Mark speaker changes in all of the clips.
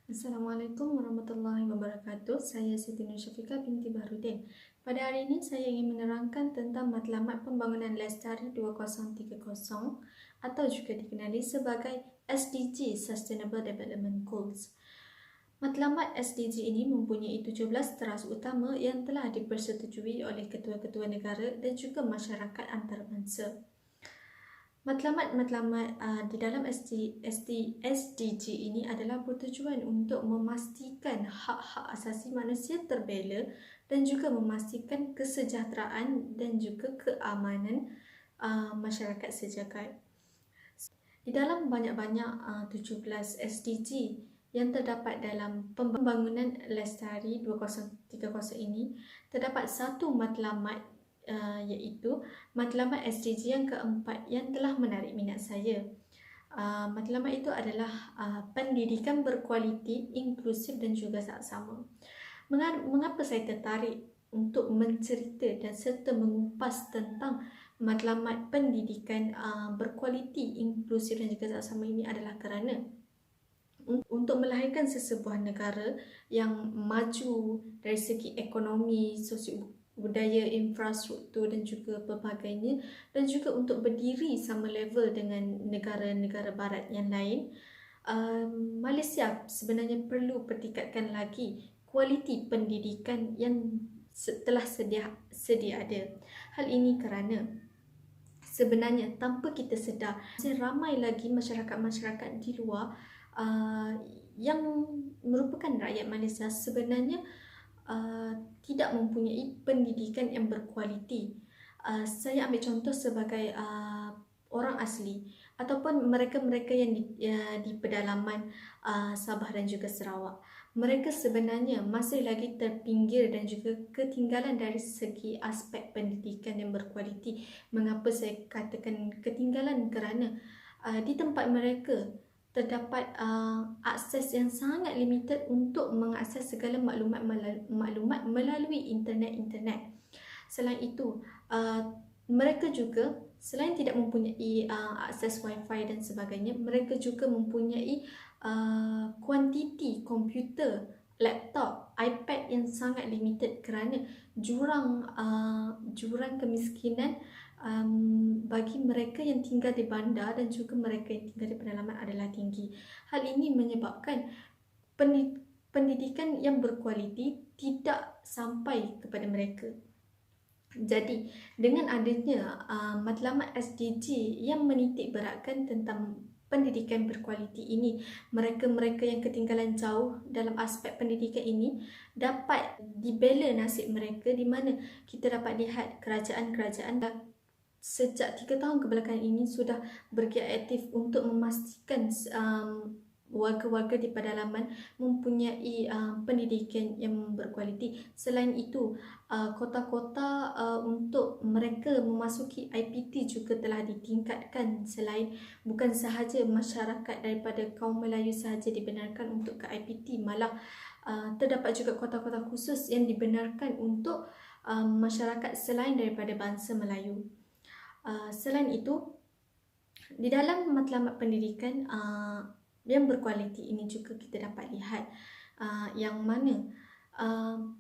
Speaker 1: Assalamualaikum warahmatullahi wabarakatuh. Saya Siti Nur Syafiqah binti Baharudin. Pada hari ini saya ingin menerangkan tentang matlamat pembangunan Lestari 2030 atau juga dikenali sebagai SDG Sustainable Development Goals. Matlamat SDG ini mempunyai 17 teras utama yang telah dipersetujui oleh ketua-ketua negara dan juga masyarakat antarabangsa. Matlamat-matlamat di dalam SDG ini adalah bertujuan untuk memastikan hak-hak asasi manusia terbela dan juga memastikan kesejahteraan dan juga keamanan masyarakat sejagat. Di dalam banyak-banyak 17 SDG yang terdapat dalam pembangunan Lestari 2030 ini, terdapat satu matlamat iaitu matlamat SDG yang keempat yang telah menarik minat saya. Matlamat itu adalah pendidikan berkualiti, inklusif dan juga saksama. Mengapa saya tertarik untuk mencerita dan serta mengupas tentang matlamat pendidikan berkualiti, inklusif dan juga saksama ini adalah kerana untuk melahirkan sesebuah negara yang maju dari segi ekonomi, sosio budaya, infrastruktur dan juga pelbagainya, dan juga untuk berdiri sama level dengan negara-negara barat yang lain, Malaysia sebenarnya perlu pertingkatkan lagi kualiti pendidikan yang telah sedia ada. Hal ini kerana sebenarnya tanpa kita sedar, masih ramai lagi masyarakat-masyarakat di luar yang merupakan rakyat Malaysia sebenarnya tidak mempunyai pendidikan yang berkualiti. Saya ambil contoh sebagai orang asli ataupun mereka-mereka yang di pedalaman Sabah dan juga Sarawak. Mereka sebenarnya masih lagi terpinggir dan juga ketinggalan dari segi aspek pendidikan yang berkualiti. Mengapa saya katakan ketinggalan? Kerana di tempat mereka terdapat akses yang sangat limited untuk mengakses segala maklumat melalui internet. Selain itu, mereka juga selain tidak mempunyai akses wifi dan sebagainya, mereka juga mempunyai kuantiti komputer, laptop, iPad yang sangat limited kerana jurang kemiskinan bagi mereka yang tinggal di bandar dan juga mereka yang tinggal di pedalaman adalah tinggi. Hal ini menyebabkan pendidikan yang berkualiti tidak sampai kepada mereka. Jadi, dengan adanya matlamat SDG yang menitik beratkan tentang pendidikan berkualiti ini, mereka-mereka yang ketinggalan jauh dalam aspek pendidikan ini dapat dibela nasib mereka, di mana kita dapat lihat kerajaan-kerajaan sejak 3 tahun kebelakangan ini sudah bergiat aktif untuk memastikan warga-warga di pedalaman mempunyai pendidikan yang berkualiti. Selain itu, kota-kota untuk mereka memasuki IPT juga telah ditingkatkan. Selain bukan sahaja masyarakat daripada kaum Melayu sahaja dibenarkan untuk ke IPT, malah terdapat juga kota-kota khusus yang dibenarkan untuk masyarakat selain daripada bangsa Melayu. Selain itu, di dalam matlamat pendidikan yang berkualiti ini juga kita dapat lihat yang mana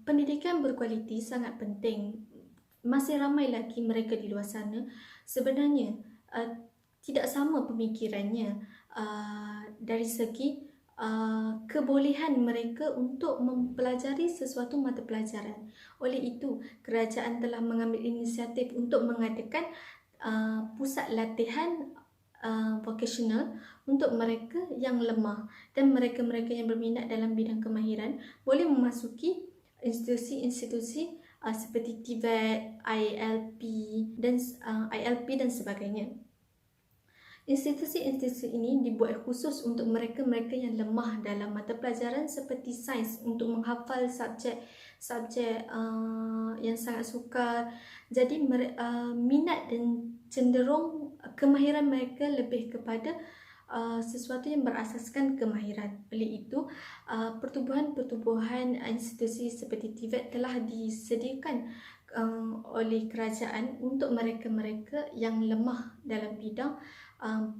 Speaker 1: pendidikan berkualiti sangat penting. Masih ramai lagi mereka di luar sana sebenarnya tidak sama pemikirannya dari segi kebolehan mereka untuk mempelajari sesuatu mata pelajaran. Oleh itu, kerajaan telah mengambil inisiatif untuk mengadakan pusat latihan vocational untuk mereka yang lemah, dan mereka-mereka yang berminat dalam bidang kemahiran boleh memasuki institusi-institusi seperti TVET, ILP dan sebagainya. Institusi-institusi ini dibuat khusus untuk mereka-mereka yang lemah dalam mata pelajaran seperti sains, untuk menghafal subjek yang sangat sukar. Jadi minat dan cenderung kemahiran mereka lebih kepada sesuatu yang berasaskan kemahiran. Oleh itu, pertubuhan institusi seperti TVET telah disediakan oleh kerajaan untuk mereka-mereka yang lemah dalam bidang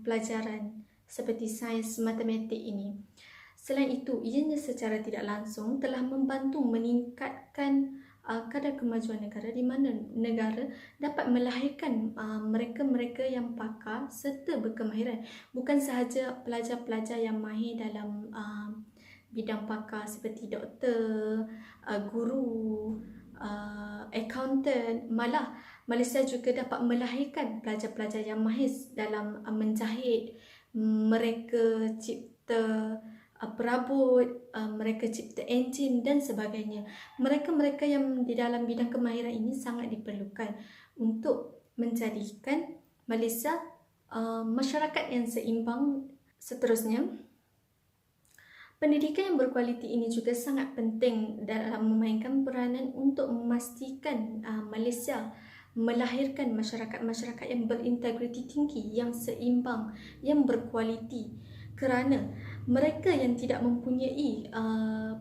Speaker 1: pelajaran seperti sains, matematik ini. Selain itu, ianya secara tidak langsung telah membantu meningkatkan kadar kemajuan negara, di mana negara dapat melahirkan mereka-mereka yang pakar serta berkemahiran. Bukan sahaja pelajar-pelajar yang mahir dalam bidang pakar seperti doktor, guru, accountant, malah Malaysia juga dapat melahirkan pelajar-pelajar yang mahir dalam menjahit, mereka cipta perabot, mereka cipta enjin dan sebagainya. Mereka-mereka yang di dalam bidang kemahiran ini sangat diperlukan untuk menjadikan Malaysia masyarakat yang seimbang. Seterusnya, pendidikan yang berkualiti ini juga sangat penting dalam memainkan peranan untuk memastikan Malaysia melahirkan masyarakat-masyarakat yang berintegriti tinggi, yang seimbang, yang berkualiti. Kerana mereka yang tidak mempunyai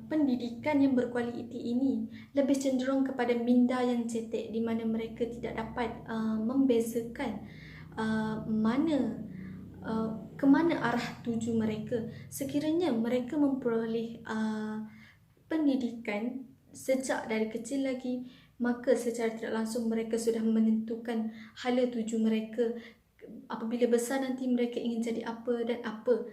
Speaker 1: pendidikan yang berkualiti ini lebih cenderung kepada minda yang cetek, di mana mereka tidak dapat membezakan ke mana arah tuju mereka. Sekiranya mereka memperoleh pendidikan sejak dari kecil lagi, maka secara tidak langsung mereka sudah menentukan hala tuju mereka. Apabila besar nanti mereka ingin jadi apa dan apa.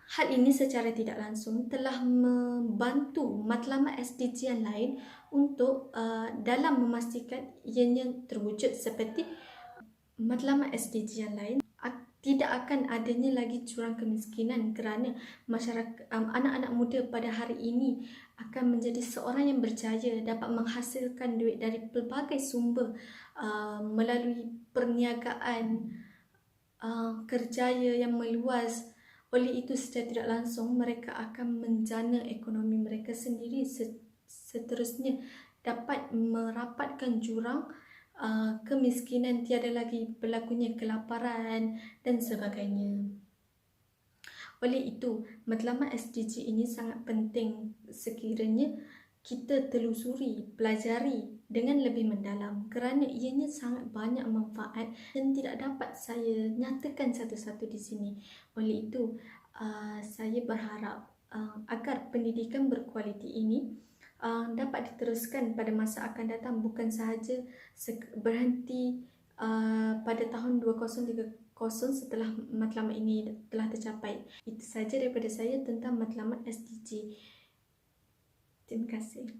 Speaker 1: Hal ini secara tidak langsung telah membantu matlamat SDG yang lain untuk dalam memastikan ianya terwujud, seperti matlamat SDG yang lain. Tidak akan adanya lagi jurang kemiskinan, kerana masyarakat, anak-anak muda pada hari ini akan menjadi seorang yang berjaya, dapat menghasilkan duit dari pelbagai sumber melalui perniagaan, kerjaya yang meluas. Oleh itu, secara tidak langsung mereka akan menjana ekonomi mereka sendiri. Seterusnya, dapat merapatkan jurang kemiskinan, tiada lagi berlakunya kelaparan dan sebagainya. Oleh itu, matlamat SDG ini sangat penting sekiranya kita telusuri, pelajari dengan lebih mendalam, kerana ianya sangat banyak manfaat dan tidak dapat saya nyatakan satu-satu di sini. Oleh itu, saya berharap agar pendidikan berkualiti ini dapat diteruskan pada masa akan datang, bukan sahaja berhenti pada tahun 2030 setelah matlamat ini telah tercapai. Itu saja daripada saya tentang matlamat SDG. Terima kasih.